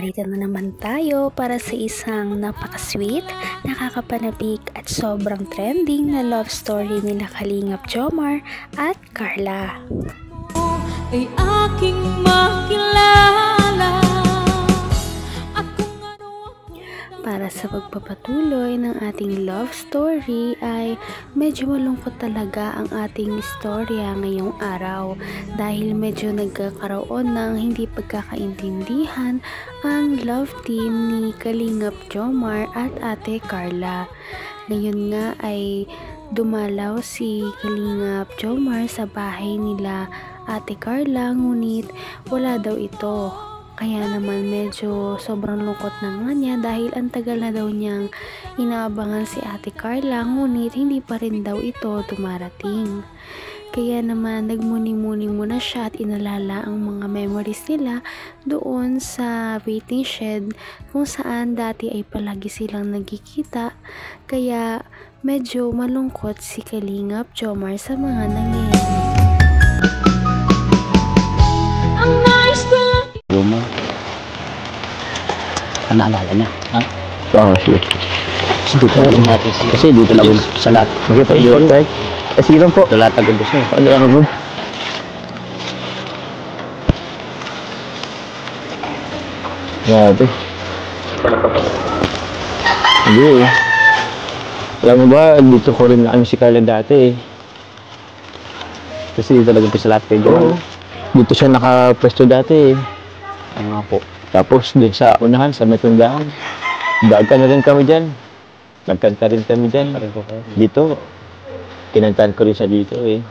narito na naman tayo para sa isang napaka-sweet, nakakapanabik at sobrang trending na love story nila Kalingap Jomar at Carla. Ay aking makilala. Para sa pagpapatuloy ng ating love story ay medyo malungkot talaga ang ating istorya ngayong araw dahil medyo nagkakaroon ng hindi pagkakaintindihan ang love team ni Kalingap Jomar at Ate Carla. Ngayon nga ay dumalaw si Kalingap Jomar sa bahay nila Ate Carla, ngunit wala daw ito. Kaya naman medyo sobrang lungkot na nga niya dahil ang tagal na daw niyang inaabangan si Ate Carla, ngunit hindi pa rin daw ito dumarating. Kaya naman nagmuni-muni muna siya at inalala ang mga memories nila doon sa waiting shed kung saan dati ay palagi silang nagkikita. Kaya medyo malungkot si Kalingap Jomar sa mga nangyayari. Roma. Naalala niya, ha? Oo, sige. Kasi dito lang sa lahat. Okay po, yun. Sige lang po. Sa lahat ang gusto niya. Ano mo? Grabe. Hindi eh. Alam mo ba, dito ko rin na si Carla dati eh. Kasi dito lang sa lahat kayo. Dito siya nakapwesto dati eh. Nga po. Tapos din sa unahan, sa may tundahan. Dagan na rin kami dyan. Nagkanta rin kami dyan. Dito, kinantahan ko rin siya dito eh.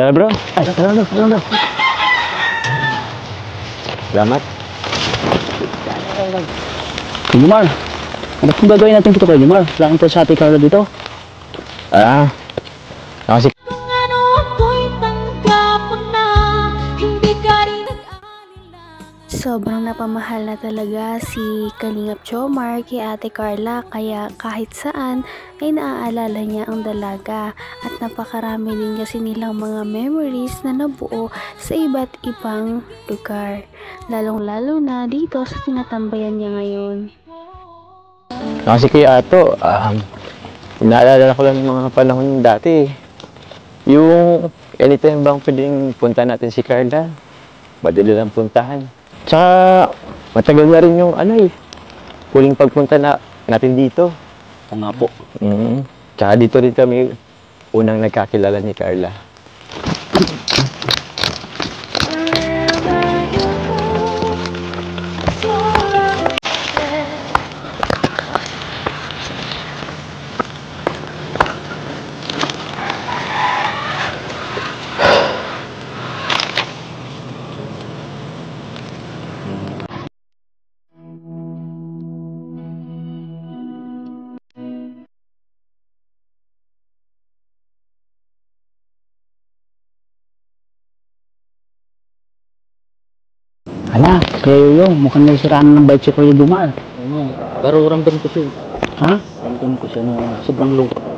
Tara bro. Ay, tara bro. Salamat. Jomar, ano kung gagawin natin dito kay Jomar? Wala kang sa Ate Carla dito? Kasi Sobrang napamahal na talaga si Kalingap Jomar kay Ate Carla, kaya kahit saan ay naaalala niya ang dalaga at napakarami din kasi nilang mga memories na nabuo sa iba't ibang lugar, lalong-lalo na dito sa tinatambayan niya ngayon. Kasi kay Ato, naalala ko lang yung mga panahon dati. Yung anytime bang pwedeng punta natin si Carla, madali lang puntahan. Tsaka matagal na rin yung huling pagpunta natin dito. Nga po. Tsaka dito rin kami unang nagkakilala ni Carla. Hala, kayo yung mukhang nagsiraan ng bike si Kuya Jomar. Pero ramdam ko siya. Ha? Ramdam ko siya na sobrang lungkot.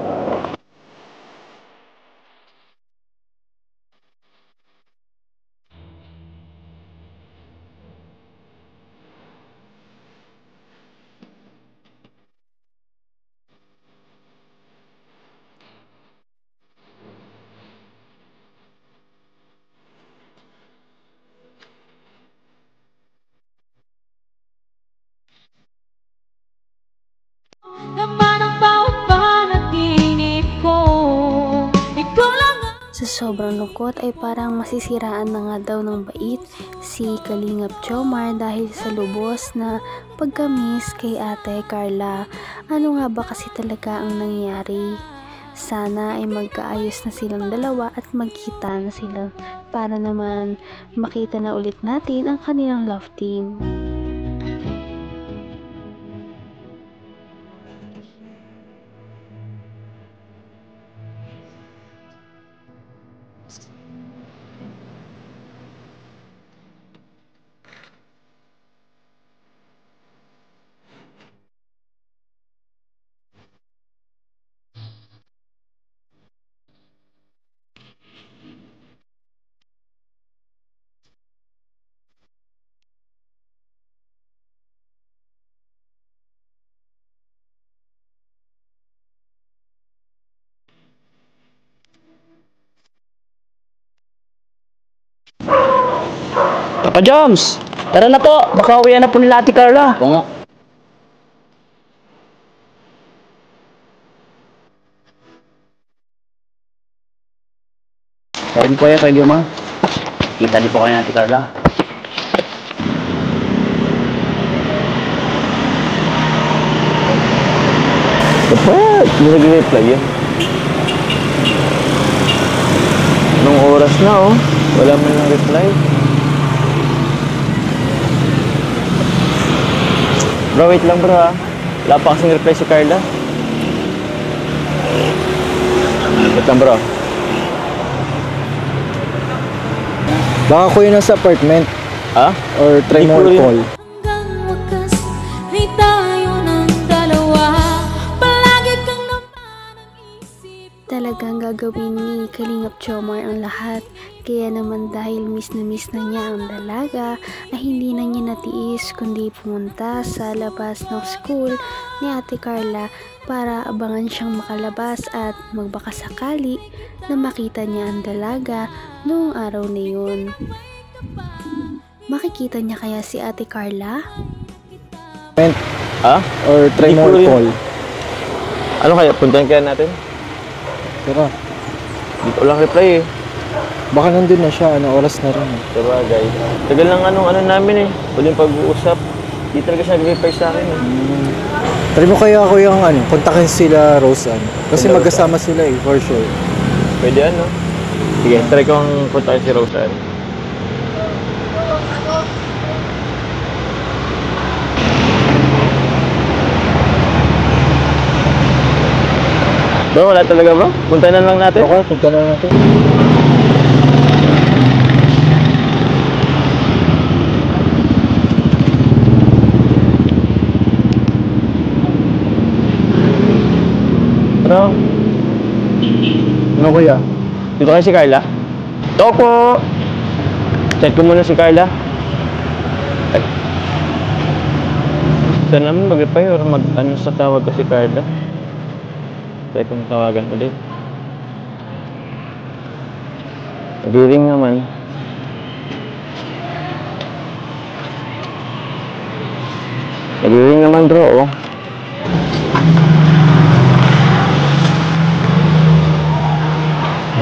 Sa sobrang lungkot ay parang masisiraan na nga daw ng bait si Kalingap Jomar dahil sa lubos na pagkamis kay Ate Carla. Ano nga ba kasi talaga ang nangyari? Sana ay magkaayos na silang dalawa at magkita na sila para naman makita na ulit natin ang kanilang love team. Papa Joms! Tara na po! Baka uwian na po nila Ate Carla. Oo nga. Kain po kay Jomar. Kita niyo po kayo Ate Carla. Dapat, hindi nag-reply yan. Anong oras na oh? Wala man lang reply. Bro, wait lang bro ha. Wala pa kasing reply si Carla. Wait lang bro. Baka ko yun nasa apartment Ha? or try Hindi mo ko rin. call. Hanggang wakas ay tayo ng dalawa. Palagi kang naman ang isip. Talagang gagawin ni Kalingap Jomar ang lahat. Kaya naman dahil miss na niya ang dalaga, ay hindi na niya natiis kundi pumunta sa labas ng school ni Ate Carla para abangan siyang makalabas at magbakasakali na makita niya ang dalaga noong araw na yun. Makikita niya kaya si Ate Carla? Ha? Or try Hindi mo ko rin. call. Ano kaya? Puntahan kaya natin? Tara. Hindi ko lang reply eh. Baka nandun na siya, oras na rin. Sabagay. Tagal lang ano namin eh. Huling pag-uusap. Di talaga siya nag-reply sa akin eh. Try mo kaya ako yung kontakin sila Rose kasi Sila magkasama sila eh, for sure. Pwede ano? Sige, try ko ang kontakin si Rosan. Bro, wala talaga bro? Puntahan na lang natin? Okay, punta na natin. Ano? Ano kuya? Dito kayo si Carla? Ito po! Chat ko muna si Carla. Ay. Saan naman mag-reply or mag-ano sa tawag ko si Carla? Try kong tawagan ulit. Nag-ring naman. Nag-ring naman bro, oh.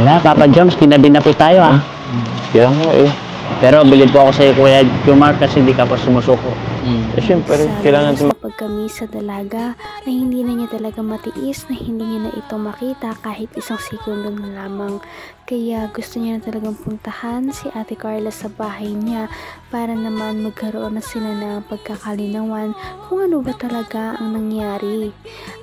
Wala, Papa Joms, kinabi na po tayo ha. Kaya nga eh. Pero bilib po ako sa iyo Kuya Jomar kasi di ka pa sumusuko. Eh syempre, Sabi kailangan niya natin sa pagkami sa dalaga ay hindi na niya talaga matiis na hindi niya na ito makita kahit isang segundo na lamang. Kaya gusto niya na talagang puntahan si Ate Carla sa bahay niya para naman magkaroon na sila ng pagkakalinawan kung ano ba talaga ang nangyari.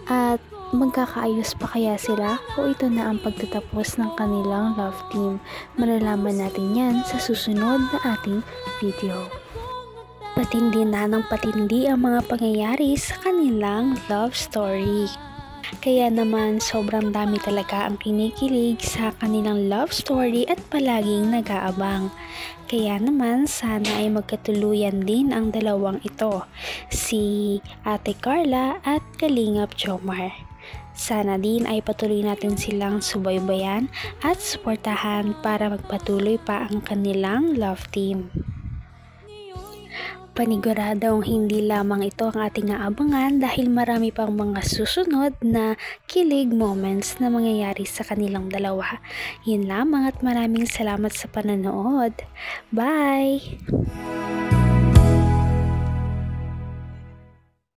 At magkakaayos pa kaya sila o ito na ang pagtatapos ng kanilang love team? Malalaman natin yan sa susunod na ating video. Patindi na ng patindi ang mga pangyayari sa kanilang love story. Kaya naman sobrang dami talaga ang kinikilig sa kanilang love story at palaging nag-aabang. Kaya naman sana ay magkatuluyan din ang dalawang ito, si Ate Carla at Kalingap Jomar. Sana din ay patuloy natin silang subaybayan at suportahan para magpatuloy pa ang kanilang love team. Paniguradong hindi lamang ito ang ating aabangan dahil marami pang mga susunod na kilig moments na mangyayari sa kanilang dalawa. Yun lamang at maraming salamat sa panonood. Bye!